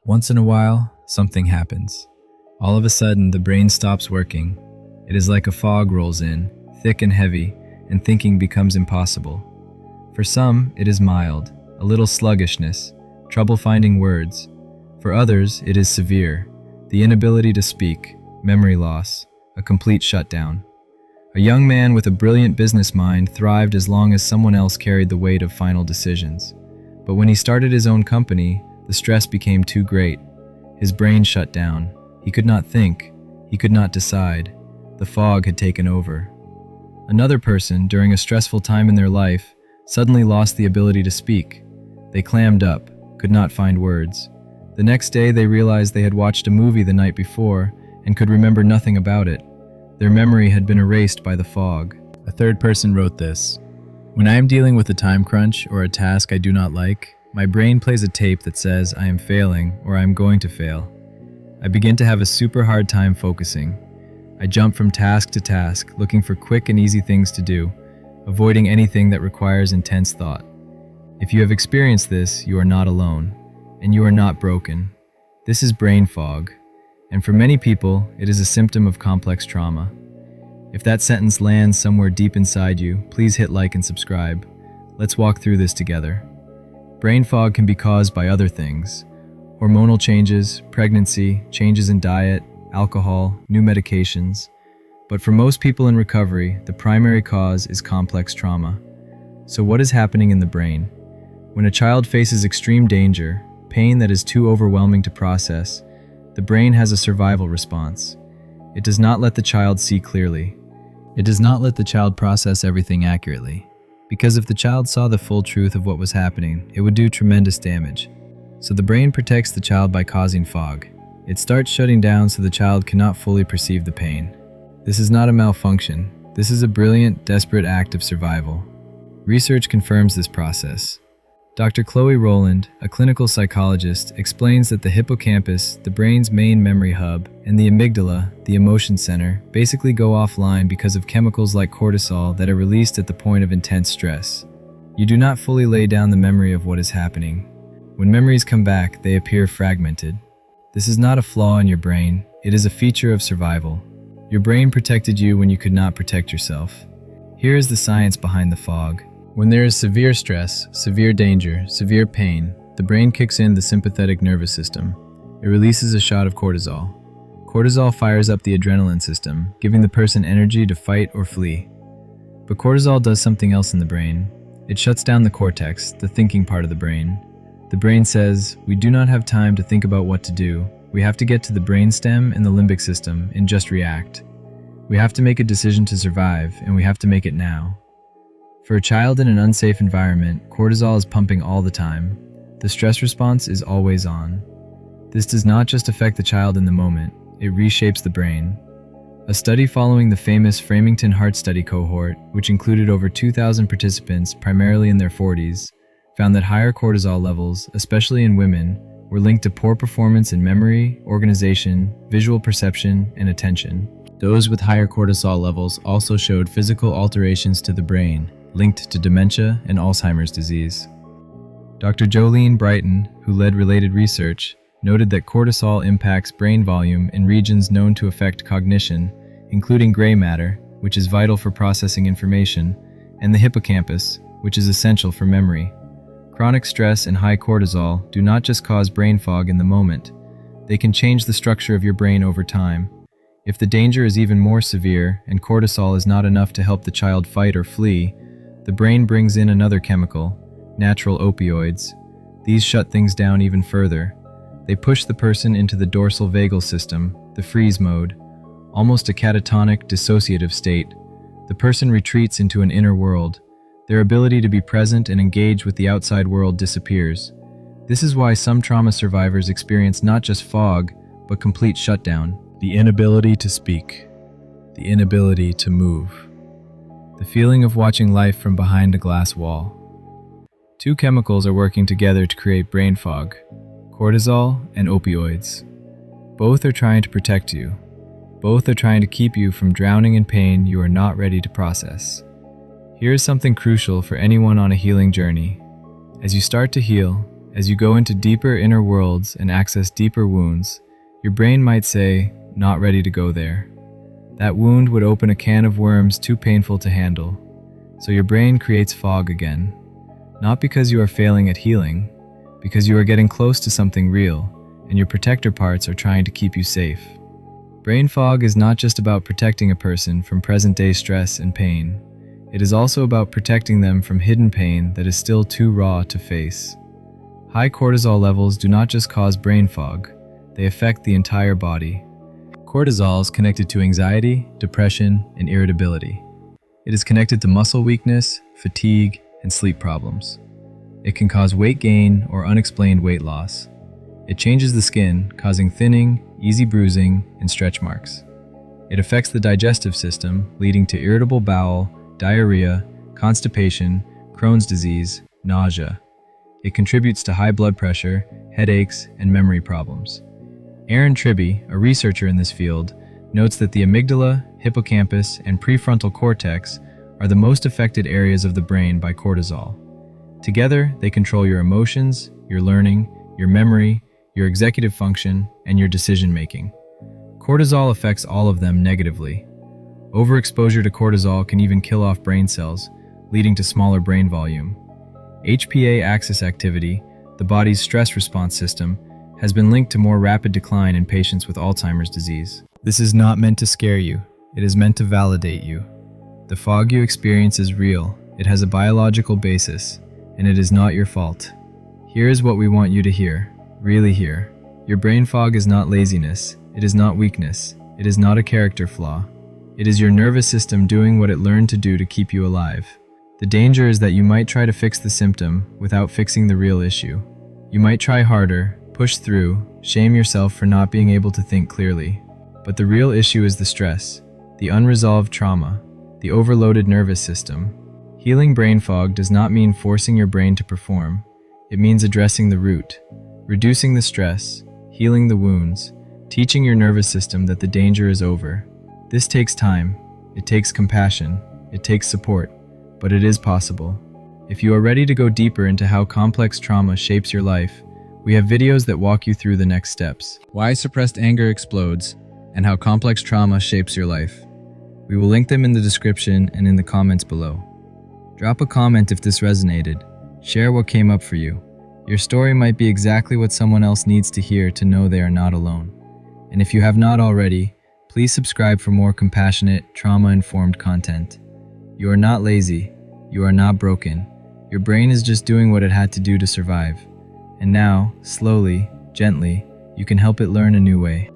Once in a while, something happens. All of a sudden, the brain stops working. It is like a fog rolls in, thick and heavy, and thinking becomes impossible. For some, it is mild, a little sluggishness, trouble finding words. For others, it is severe, the inability to speak, memory loss, a complete shutdown. A young man with a brilliant business mind thrived as long as someone else carried the weight of final decisions. But when he started his own company, the stress became too great. His brain shut down. He could not think. He could not decide. The fog had taken over. Another person, during a stressful time in their life, suddenly lost the ability to speak. They clammed up, could not find words. The next day they realized they had watched a movie the night before and could remember nothing about it. Their memory had been erased by the fog. A third person wrote this: "When I am dealing with a time crunch or a task I do not like, my brain plays a tape that says I am failing or I am going to fail. I begin to have a super hard time focusing. I jump from task to task, looking for quick and easy things to do, avoiding anything that requires intense thought. If you have experienced this, you are not alone, and you are not broken. This is brain fog, and for many people, it is a symptom of complex trauma. If that sentence lands somewhere deep inside you, please hit like and subscribe. Let's walk through this together. Brain fog can be caused by other things: hormonal changes, pregnancy, changes in diet, alcohol, new medications. But for most people in recovery, the primary cause is complex trauma. So what is happening in the brain? When a child faces extreme danger, pain that is too overwhelming to process, the brain has a survival response. It does not let the child see clearly. It does not let the child process everything accurately. Because if the child saw the full truth of what was happening, it would do tremendous damage. So the brain protects the child by causing fog. It starts shutting down so the child cannot fully perceive the pain. This is not a malfunction. This is a brilliant, desperate act of survival. Research confirms this process. Dr. Chloe Rowland, a clinical psychologist, explains that the hippocampus, the brain's main memory hub, and the amygdala, the emotion center, basically go offline because of chemicals like cortisol that are released at the point of intense stress. You do not fully lay down the memory of what is happening. When memories come back, they appear fragmented. This is not a flaw in your brain, it is a feature of survival. Your brain protected you when you could not protect yourself. Here is the science behind the fog. When there is severe stress, severe danger, severe pain, the brain kicks in the sympathetic nervous system. It releases a shot of cortisol. Cortisol fires up the adrenaline system, giving the person energy to fight or flee. But cortisol does something else in the brain. It shuts down the cortex, the thinking part of the brain. The brain says, we do not have time to think about what to do. We have to get to the brainstem and the limbic system and just react. We have to make a decision to survive, and we have to make it now. For a child in an unsafe environment, cortisol is pumping all the time. The stress response is always on. This does not just affect the child in the moment, it reshapes the brain. A study following the famous Framingham Heart Study cohort, which included over 2,000 participants primarily in their 40s, found that higher cortisol levels, especially in women, were linked to poor performance in memory, organization, visual perception, and attention. Those with higher cortisol levels also showed physical alterations to the brain, linked to dementia and Alzheimer's disease. Dr. Jolene Brighton, who led related research, noted that cortisol impacts brain volume in regions known to affect cognition, including gray matter, which is vital for processing information, and the hippocampus, which is essential for memory. Chronic stress and high cortisol do not just cause brain fog in the moment. They can change the structure of your brain over time. If the danger is even more severe and cortisol is not enough to help the child fight or flee, the brain brings in another chemical, natural opioids. These shut things down even further. They push the person into the dorsal vagal system, the freeze mode, almost a catatonic, dissociative state. The person retreats into an inner world. Their ability to be present and engage with the outside world disappears. This is why some trauma survivors experience not just fog, but complete shutdown. The inability to speak. The inability to move. The feeling of watching life from behind a glass wall. Two chemicals are working together to create brain fog: cortisol and opioids. Both are trying to protect you. Both are trying to keep you from drowning in pain you are not ready to process. Here is something crucial for anyone on a healing journey. As you start to heal, As you go into deeper inner worlds and access deeper wounds, your brain might say, "Not ready to go there." That wound would open a can of worms too painful to handle. So your brain creates fog again. Not because you are failing at healing, because you are getting close to something real, and your protector parts are trying to keep you safe. Brain fog is not just about protecting a person from present-day stress and pain. It is also about protecting them from hidden pain that is still too raw to face. High cortisol levels do not just cause brain fog, they affect the entire body. Cortisol is connected to anxiety, depression, and irritability. It is connected to muscle weakness, fatigue, and sleep problems. It can cause weight gain or unexplained weight loss. It changes the skin, causing thinning, easy bruising, and stretch marks. It affects the digestive system, leading to irritable bowel, diarrhea, constipation, Crohn's disease, nausea. It contributes to high blood pressure, headaches, and memory problems. Aaron Tribby, a researcher in this field, notes that the amygdala, hippocampus, and prefrontal cortex are the most affected areas of the brain by cortisol. Together, they control your emotions, your learning, your memory, your executive function, and your decision-making. Cortisol affects all of them negatively. Overexposure to cortisol can even kill off brain cells, leading to smaller brain volume. HPA axis activity, the body's stress response system, has been linked to more rapid decline in patients with Alzheimer's disease. This is not meant to scare you. It is meant to validate you. The fog you experience is real. It has a biological basis, and it is not your fault. Here is what we want you to hear, really hear. Your brain fog is not laziness. It is not weakness. It is not a character flaw. It is your nervous system doing what it learned to do to keep you alive. The danger is that you might try to fix the symptom without fixing the real issue. You might try harder, push through, shame yourself for not being able to think clearly. But the real issue is the stress, the unresolved trauma, the overloaded nervous system. Healing brain fog does not mean forcing your brain to perform. It means addressing the root, reducing the stress, healing the wounds, teaching your nervous system that the danger is over. This takes time, it takes compassion, it takes support, but it is possible. If you are ready to go deeper into how complex trauma shapes your life, we have videos that walk you through the next steps. Why suppressed anger explodes, and how complex trauma shapes your life. We will link them in the description and in the comments below. Drop a comment if this resonated. Share what came up for you. Your story might be exactly what someone else needs to hear to know they are not alone. And if you have not already, please subscribe for more compassionate, trauma-informed content. You are not lazy. You are not broken. Your brain is just doing what it had to do to survive. And now, slowly, gently, you can help it learn a new way.